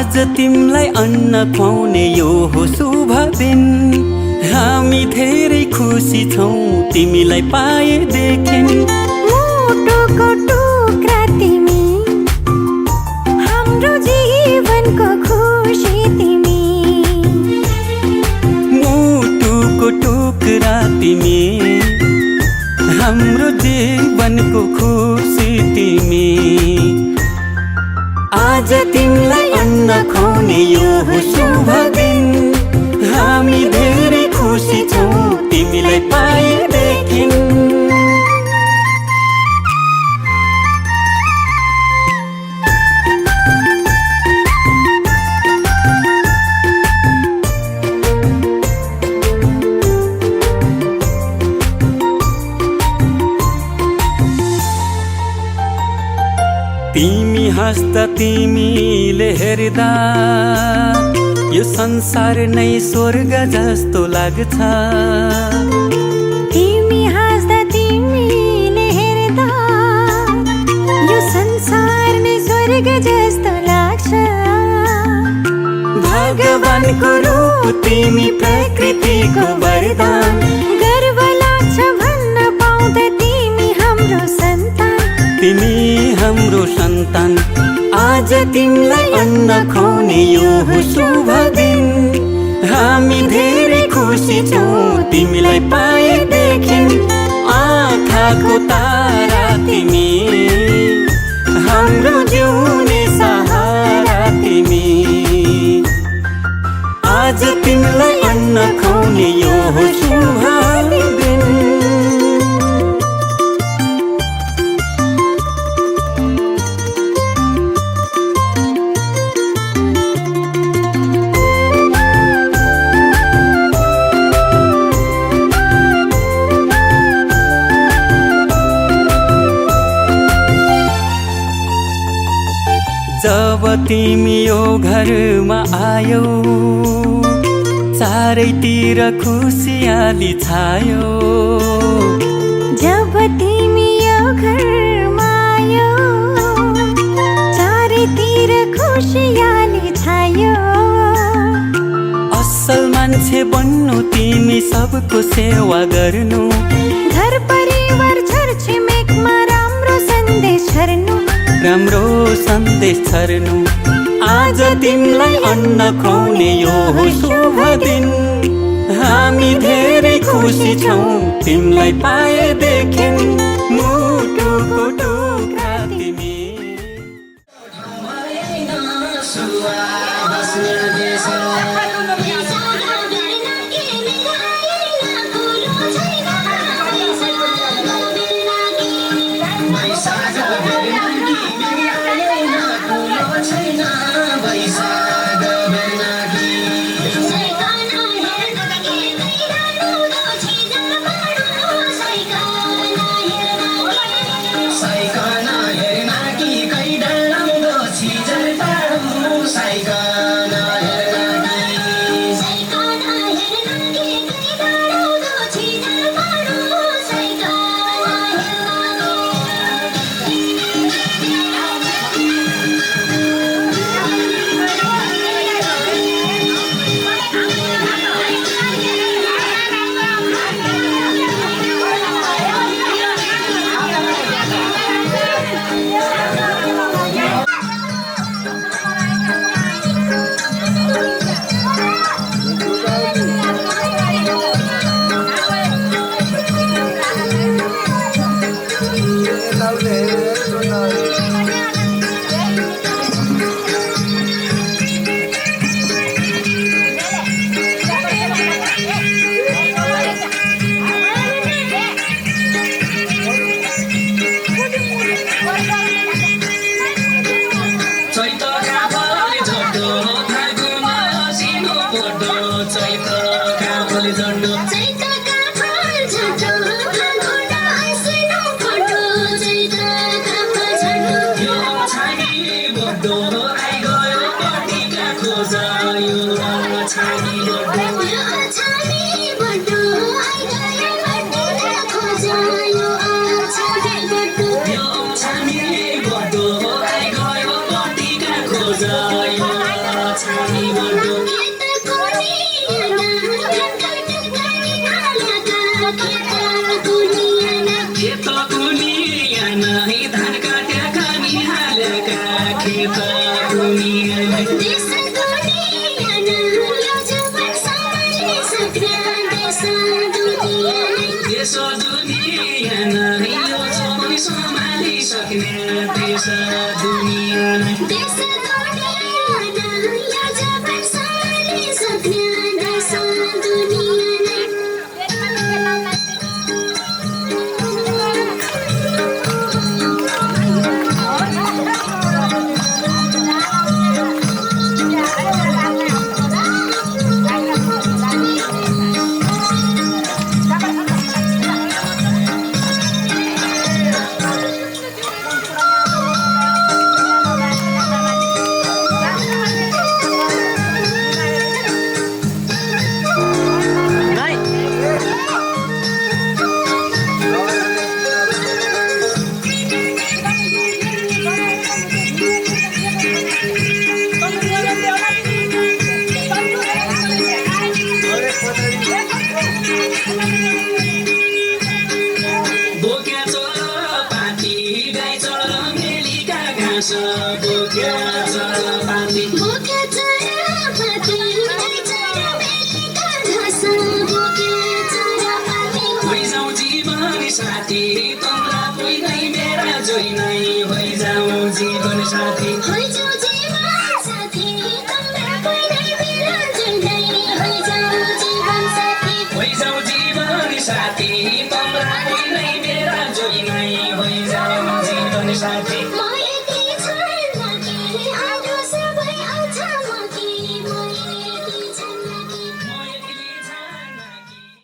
आज तिमलाई अन्न खुवाउने यो हो शुभ दिन। हामी धेरै खुसी छौँ तिमीलाई पाएदेखि। मुटुको टुक्रा तिमी, हाम्रो जीवनको खुसी तिमी। मुटुको टुक्रा तिमी, हाम्रो जीवनको खुसी तिमी। आज तिमीलाई अन्न खुवाउने यो हो शुभ दिन। हामी धेरै खुसी छौँ तिमीलाई पाएदेखि। तिमी हाँस्दा तिमीले हेर्दा यो संसार नै स्वर्ग जस्तो लाग्छ। तिमी हाँस्दा तिमीले हेर्दा यो संसार नै स्वर्ग जस्तो लाग्छ। भगवानको रूप तिमी, प्रकृतिको वरदान। गर्व लाग्छ भन्न पाउँदा तिमी हाम्रो सन्तान। तिमी हाम्रो सन्तान। आज तिमीलाई अन्न खुवाउने यो हो शुभ दिन। हामी धेरै खुसी छौँ तिमीलाई पाएदेखि। आँखाको तारा तिमी, हाम्रो जिउने सहारा तिमी। आज तिमीलाई अन्न खुवाउने यो हो शुभ दिन। जब तिमी यो घरमा आयौ, चारैतिर खुसियाली छायो। जब तिमी यो घरमा आयौ, चारैतिर खुसियाली छायो। असल मान्छे बन्नु तिमी, सबको सेवा गर्नु। घर परिवार छरछिमेकमा राम्रो सन्देश छर्नु। राम्रो सन्देश छर्नु। आज तिमीलाई अन्न खुवाउने यो हो शुभ दिन। हामी धेरै खुसी छौँ तिमीलाई पाएदेखि। मुटुको टुक्रा तिमी। Yo, देश दुनियाँलाई यो छोरी सम्हालिसक्ने देश दुनियाँलाई बोक्या चोर पाती गाई चोर मेलीका घाँस बोक्या चोर पाती होइजाऊ जीवन साथी तम्रा पहिनै मेरा जोइनै होइजाऊ जीवन साथी होइजाऊ जीवन साथी